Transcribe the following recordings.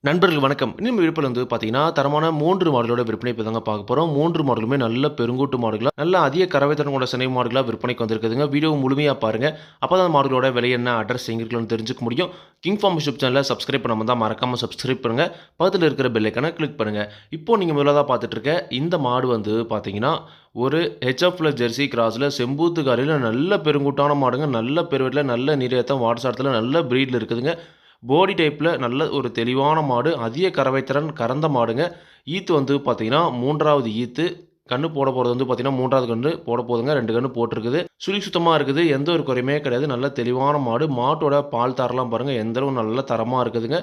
நண்பர்கள் வணக்கம். இன்னும் விழுப்புரம் வந்து பார்த்தீங்கன்னா, தரமான 3 மாடுகளோட விற்பனை இப்ப தாங்க பார்க்க போறோம். 3 மாடுகளுமே நல்ல பெருங்கூட்டு மாடுகளா, நல்ல அதிக கறவைத்திறன் கொண்ட சினை மாடுகளா விற்பனைக்கு வந்திருக்குதுங்க. வீடியோ முழுமையா பாருங்க. அப்பதான் மாடுகளோட விலை என்ன, அட்ரஸ் எங்க இருக்குன்னு தெரிஞ்சுக்க முடியும். கிங் ஃபார்ம் யூடியூப் சேனல சப்ஸ்கிரைப் பண்ணாம இருந்தா மறக்காம சப்ஸ்கிரைப் பண்ணுங்க. பக்கத்துல இருக்கிற பெல் ஐகான கிளிக் பண்ணுங்க. இப்போ நீங்க முதலாவதா பார்த்துட்டு இருக்க இந்த மாடு வந்து பார்த்தீங்கன்னா, ஒரு ஹெச்எஃப்ல ஜெர்சி கிராஸ்ல செம்பூத்து காரில நல்ல பெருங்கூட்டான மாடுங்க. நல்ல பெருவெட்டுல, நல்ல நீரேத்தம், வாடசாரத்துல நல்ல பிரீட்ல இருக்குதுங்க. பாடி டைப்ல நல்ல ஒரு தெளிவான மாடு. அதிக கறவை திறன் கறந்த மாடுங்க. ஈத்து வந்து பார்த்தீங்கன்னா, 3வது ஈத்து. கண்ணு போட போறது வந்து பார்த்தீங்கன்னா, 3வது கன்று போட போதுங்க. 2 கன்று போட்டிருக்குது. சுழி சுத்தமா இருக்குது. எந்த ஒரு குறையுமே கிடையாது. நல்ல தெளிவான மாடு. மாட்டோட பால் தரலாம் பாருங்க. எந்த அளவு நல்ல தரமா இருக்குதுங்க.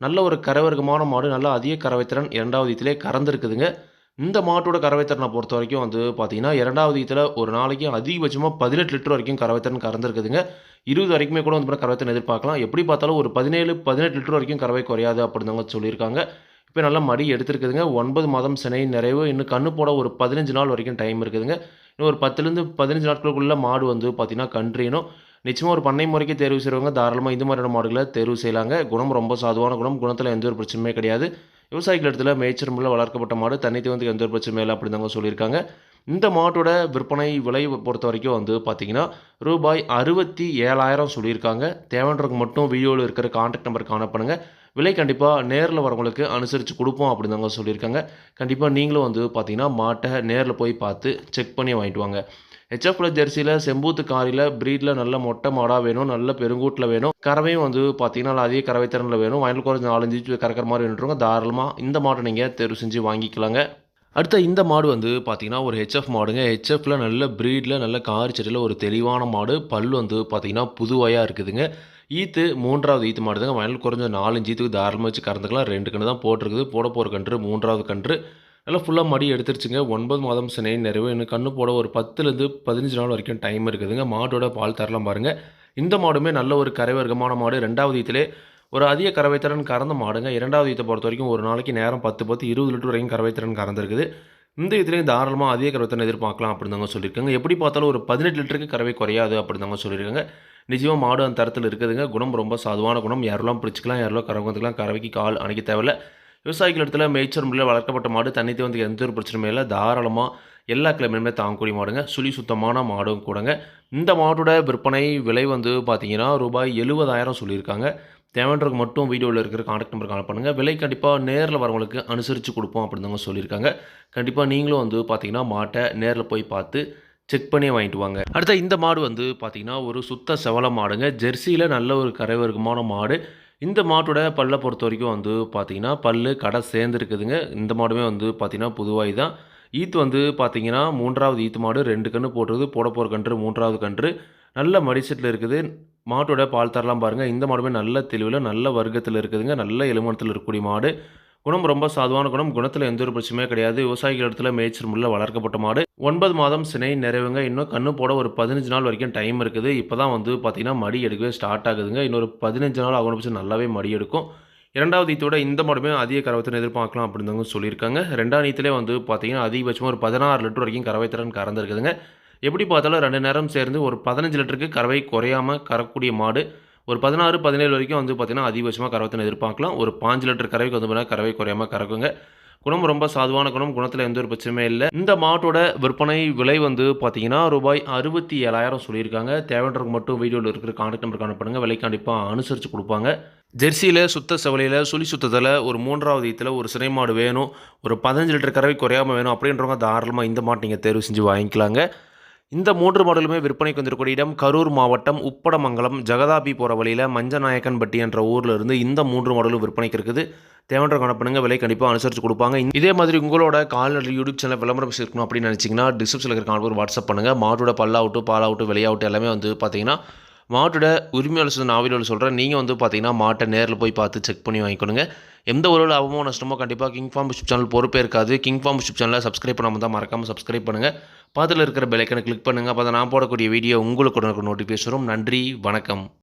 நல்ல ஒரு கரைவர்க்கமான மாடு. நல்லா அதிக கறவை திறன் 2வது ஈத்திலே கறந்திருக்குதுங்க. இந்த மாட்டோட கறவை திறனை பொறுத்தவரைக்கும் வந்து பார்த்தீங்கன்னா, 2வது ஈத்துல ஒரு நாளைக்கு அதிகபட்சமா 18 லிட்டர் வரைக்கும் கறவை திறன் கறந்திருக்குதுங்க. 20 வரைக்குமே கூட வந்து பார்த்தீங்கன்னா கறவை திறன் எதிர்பார்க்கலாம். எப்படி பார்த்தாலும் ஒரு 17, 18 லிட்டர் வரைக்கும் கறவை குறையாது அப்படின்னு தாங்க சொல்லியிருக்காங்க. இப்ப நல்லா மடி எடுத்திருக்குதுங்க. 9 மாதம் சினை நிறைவு. இன்னும் கண்ணு போட ஒரு 15 நாள் வரைக்கும் டைம் இருக்குதுங்க. இன்னும் ஒரு 10லேருந்து 15 நாட்களுக்குள்ள மாடு வந்து பார்த்தீங்கன்னா கன்றீனும். நிச்சயமா ஒரு பண்ணை முறைக்கு தேர்வு செய்றவங்க தாராளமா இந்த மாதிரியான மாடுகள தேர்வு செய்யலாங்க. குணம் ரொம்ப சாதுவான குணம். குணத்தில எந்த ஒரு பிரச்சனையுமே கிடையாது. விவசாயிகள் இடத்துல மேய்ச்சல் முறையில வளர்க்கப்பட்ட மாடு. தண்ணி தீவனத்துக்கு எந்த ஒரு பிரச்சனையும் இல்ல அப்படின்னு தாங்க சொல்லியிருக்காங்க. இந்த மாட்டோட விற்பனை விலை பொறுத்தவரைக்கும் வந்து பார்த்தீங்கன்னா, ரூபாய் 67,000 சொல்லியிருக்காங்க. தேவைன்றவங்க மட்டும் வீடியோல இருக்கிற கான்டாக்ட் நம்பருக்கு கான்டாக்ட் பண்ணுங்க. விலை கண்டிப்பா நேர்ல வரவங்களுக்கு அனுசரிச்சு குடுப்போம் அப்படின்னு தாங்க சொல்லியிருக்காங்க. கண்டிப்பா நீங்களும் வந்து பார்த்தீங்கன்னா, மாட்ட நேர்ல போய் பார்த்து செக் பண்ணி வாங்கிட்டு வாங்க. ஹெச்எஃப்ல ஜெர்சியில செம்பூத்து காரில பிரீட்ல நல்ல மொட்டை மாடா வேணும். நல்ல பெருங்கூட்ல வேணும். கறவையும் வந்து பார்த்தீங்கன்னா, நல்ல அதிக கறவை திறன்ல வேணும். வயல்ல குறைஞ்ச 4, 5 இன்ச் கறக்கிற மாரி வேணுன்றவங்க தாராளமா இந்த மாட்ட நீங்க தேர்வு செஞ்சு வாங்கிக்கலாங்க. அடுத்த இந்த மாடு வந்து பார்த்தீங்கன்னா, ஒரு ஹெச்எஃப் மாடுங்க. ஹெச்எஃப்ல நல்ல பிரீட்ல நல்ல காரி செடியில ஒரு தெளிவான மாடு. பல் வந்து பார்த்தீங்கன்னா, புதுவையா இருக்குதுங்க. ஈத்து 3வது ஈத்து மாடுதாங்க. வயல் குறைஞ்ச 4, 5 ஈத்துக்கு தாராளமா வச்சு கறந்துக்கலாம். 2 கன்று தான் போட்டிருக்குது. போட போற கன்று 3வது கன்று. நல்லா ஃபுல்லா மடி எடுத்துருச்சுங்க. 9 மாதம் சினை நிறைவு. இன்னும் கண்ணு போட ஒரு 10லேருந்து 15 நாள் வரைக்கும் டைம் இருக்குதுங்க. மாட்டோட பால் தரலாம் பாருங்க. இந்த மாடுமே நல்ல ஒரு கரை வர்க்கமான மாடு. 2வது ஈத்திலே ஒரு அதிக கறவை திறன் கறந்த மாடுங்க. 2வது ஈத்த பொறுத்தவரைக்கும் ஒரு நாளைக்கு நேரம் 10, 20 லிட்டர் வரைக்கும் கறவை திறன் கறந்திருக்குது. இந்த ஈத்துலயும் தாராளமா அதிக கறவை திறன் எதிர்பார்க்கலாம் அப்படின்னு தாங்க சொல்லியிருக்காங்க. எப்படி பார்த்தாலும் ஒரு 18 லிட்டருக்கு கறவை குறையாது அப்படின்னு தாங்க சொல்லியிருக்காங்க. நிச்சயமா மாடு அந்த தரத்தில இருக்குதுங்க. குணம் ரொம்ப சாதுவான குணம். யாரெல்லாம் பிடிச்சுக்கலாம், யாரெல்லாம் கறவை வந்துக்கலாம். கறவைக்கு கால் அணைக்க தேவையில்ல. விவசாயிகள் இடத்துல மேய்ச்சல் முறையில் வளர்க்கப்பட்ட மாடு. தண்ணி தீவனத்துக்கு எந்த ஒரு பிரச்சனையும் இல்ல. தாராளமா எல்லா கிளைமேட்டுமே தாங்கக்கூடிய மாடுங்க. சுழி சுத்தமான மாடும் கூடங்க. இந்த மாட்டோட விற்பனை விலை வந்து பார்த்தீங்கன்னா, ரூபாய் 70,000 சொல்லியிருக்காங்க. தேவைன்றவங்க மட்டும் வீடியோல இருக்கிற கான்டாக்ட் நம்பருக்கு கால் பண்ணுங்க. விலை கண்டிப்பா நேர்ல வரவங்களுக்கு அனுசரிச்சு குடுப்போம் அப்படின்னு தாங்க சொல்லியிருக்காங்க. கண்டிப்பா நீங்களும் வந்து பார்த்தீங்கன்னா, மாட்ட நேர்ல போய் பார்த்து செக் பண்ணி வாங்கிட்டு வாங்க. அடுத்த இந்த மாடு வந்து பார்த்தீங்கன்னா, ஒரு சுத்த செவல மாடுங்க. ஜெர்சியில நல்ல ஒரு கரைவர்க்கமான மாடு. இந்த மாட்டோட பல்ல பொறுத்தவரைக்கும் வந்து பார்த்தீங்கன்னா, பல்லு கடை சேர்ந்துருக்குதுங்க. இந்த மாடுமே வந்து பார்த்தீங்கன்னா, புதுவாய் தான். ஈத்து வந்து பார்த்தீங்கன்னா, 3வது ஈத்து மாடு 2 கன்று போட்டிருக்குது. போட போற கன்று 3வது கன்று. நல்ல மடிசெட்ல இருக்குது. மாட்டோட பால் தரலாம் பாருங்க. இந்த மாடுமே நல்ல தெளிவுல, நல்ல வர்க்கத்தில இருக்குதுங்க. நல்ல எலும்பத்துல இருக்கக்கூடிய மாடு. குணம் ரொம்ப சாதுவான குணம். குணத்தில எந்த ஒரு பிரச்சனையுமே கிடையாது. விவசாயிகள் இடத்துல மேய்ச்சல் முறையில வளர்க்கப்பட்ட மாடு. 9 மாதம் சினை நிறைவுங்க. இன்னும் கண்ணு போட ஒரு 15 நாள் வரைக்கும் டைம் இருக்குது. இப்ப தான் வந்து பார்த்தீங்கன்னா, மடி எடுக்கவே ஸ்டார்ட் ஆகுதுங்க. இன்னொரு 15 நாள் ஆகுன நல்லாவே மடி எடுக்கும். 2வது ஈத்தோட இந்த மாடுமே அதிக கறவைத்திறன் எதிர்பார்க்கலாம் அப்படின்னு தாங்க சொல்லியிருக்காங்க. 2வது ஈத்திலே வந்து பார்த்தீங்கன்னா, அதிகபட்சமா ஒரு 16 லிட்டர் வரைக்கும் கறவைத்திறன் கறந்துருக்குதுங்க. எப்படி பார்த்தாலும் 2 நேரம் சேர்ந்து ஒரு 15 லிட்டருக்கு கறவை குறையாம கறக்கக்கூடிய மாடு. ஒரு 16, 17 வரைக்கும் வந்து பார்த்தீங்கன்னா, அதிகபட்சமா கறவைத்திறன் எதிர்பார்க்கலாம். ஒரு 5 லிட்டர் கறவைக்கு வந்து பார்த்தீங்கன்னா, கறவை குறையாம கறக்குங்க. குணம் ரொம்ப சாதுவான குணம். குணத்தில எந்த ஒரு பிரச்சனையுமே இல்ல. இந்த மாட்டோட விற்பனை விலை வந்து பார்த்தீங்கன்னா, ரூபாய் 67,000 சொல்லியிருக்காங்க. தேவைன்றவங்க மட்டும் வீடியோல இருக்கிற கான்டாக்ட் நம்பருக்கு கான்டாக்ட் பண்ணுங்க. விலை கண்டிப்பா அனுசரிச்சு குடுப்பாங்க. ஜெர்சியில சுத்த செவலையில சுழி சுத்தத்தில ஒரு 3வது ஈத்துல ஒரு சினை மாடு வேணும். ஒரு 15 லிட்டர் கறவை குறையாம வேணும் அப்படின்றவங்க தாராளமா இந்த மாட்ட நீங்க தேர்வு செஞ்சு வாங்கிக்கலாங்க. இந்த 3 மாடுகளுமே விற்பனைக்கு வந்திருக்கக்கூடிய இடம் கரூர் மாவட்டம் உப்படமங்கலம் ஜகதாபி போற வழியில மஞ்சநாயக்கன்பட்டி என்ற ஊர்ல இருந்து இந்த 3 மாடுகளும் விற்பனைக்கு இருக்குது. தேவைன்றவங்க கான்டாக்ட் பண்ணுங்க. விலை கண்டிப்பா அனுசரிச்சு குடுப்பாங்க. இதே மாதிரி உங்களோட கால்நடை யூடியூப் சேனல் விளம்பரம் இருக்கணும் அப்படின்னு நினைச்சீங்கன்னா, டிஸ்கிரிப்ஷன்ல இருக்கிற கான்டாக்ட் வாட்ஸ்அப் பண்ணுங்க. மாட்டோட பல்லாகட்டும், பாலாகட்டும், விலையாகட்டும் எல்லாமே வந்து பார்த்தீங்கன்னா, மாட்டோட உரிமையாளர் சொன்ன நான் வீடியோல சொல்றேன். நீங்க வந்து பார்த்தீங்கன்னா, மாட்ட நேர்ல போய் பார்த்து செக் பண்ணி வாங்கிக்கணுங்க. எந்த ஒரு லாபமோ நஷ்டமோ கண்டிப்பா கிங் ஃபார்ம் யூடியூப் சேனல் பொறுப்பே இருக்காது. கிங் ஃபார்ம் யூடியூப் சேனலை சப்ஸ்கிரைப் பண்ணாம தான் மறக்காம சப்ஸ்கிரைப் பண்ணுங்க. பக்கத்துல இருக்கிற பெல் ஐகானை கிளிக் பண்ணுங்க. அப்பதான் நான் போடக்கூடிய வீடியோ உங்களுக்கு உடனுக்குடன் நோட்டிஃபிகேஷன் வரும். நன்றி, வணக்கம்.